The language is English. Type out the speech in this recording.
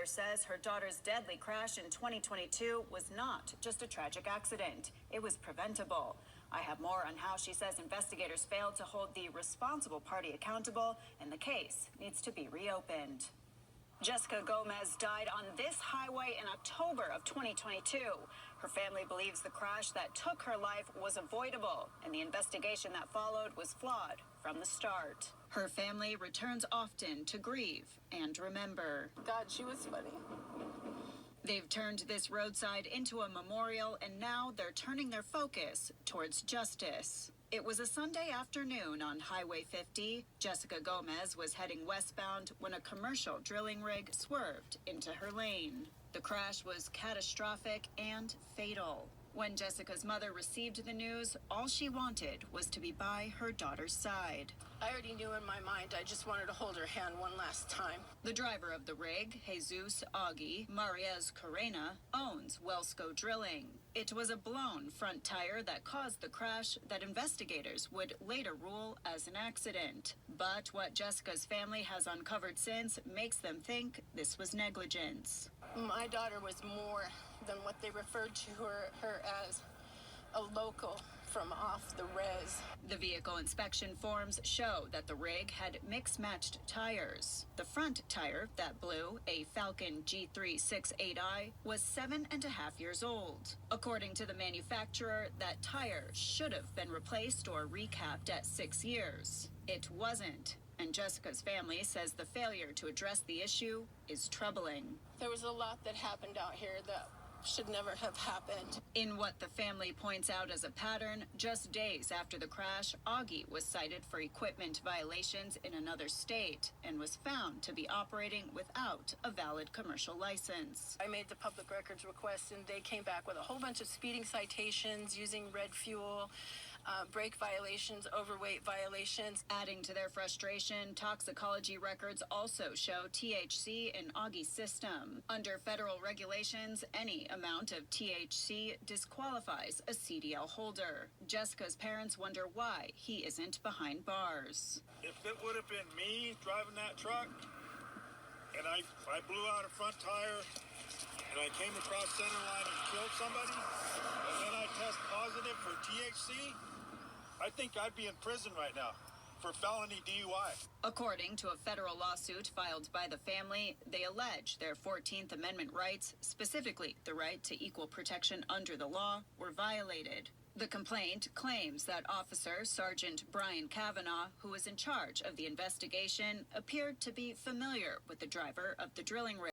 mother says her daughter's deadly crash in 2022 was not just a tragic accident. It was preventable. I have more on how she says investigators failed to hold the responsible party accountable, and the case needs to be reopened. Jessica Gomez died on this highway in October of 2022. Her family believes the crash that took her life was avoidable, and the investigation that followed was flawed from the start. Her family returns often to grieve and remember. God, she was funny. They've turned this roadside into a memorial, and now they're turning their focus towards justice. It was a Sunday afternoon on Highway 50. Jessica Gomez was heading westbound when a commercial drilling rig swerved into her lane. The crash was catastrophic and fatal. When Jessica's mother received the news, all she wanted was to be by her daughter's side. I already knew in my mind I just wanted to hold her hand one last time. The driver of the rig, Jesus Augie Mariez Carrena, owns Wellsco Drilling. It was a blown front tire that caused the crash that investigators would later rule as an accident. But what Jessica's family has uncovered since makes them think this was negligence. My daughter was more than what they referred to her as, a local from off the res. The vehicle inspection forms show that the rig had mix-matched tires. The front tire that blew, a Fallon G368i, was 7.5 years old. According to the manufacturer, that tire should have been replaced or recapped at 6 years. It wasn't. And Jessica's family says the failure to address the issue is troubling. There was a lot that happened out here that should never have happened. In what the family points out as a pattern, just days after the crash, Augie was cited for equipment violations in another state and was found to be operating without a valid commercial license. I made the public records request and they came back with a whole bunch of speeding citations using red fuel, brake violations, overweight violations. Adding to their frustration, toxicology records also show THC in Augie's system. Under federal regulations, any amount of THC disqualifies a CDL holder. Jessica's parents wonder why he isn't behind bars. If it would have been me driving that truck and I blew out a front tire and I came across center line and killed somebody and then I test positive for THC, I think I'd be in prison right now for felony DUI. According to a federal lawsuit filed by the family, they allege their 14th Amendment rights, specifically the right to equal protection under the law, were violated. The complaint claims that Officer Sergeant Brian Kavanaugh, who was in charge of the investigation, appeared to be familiar with the driver of the drilling rig.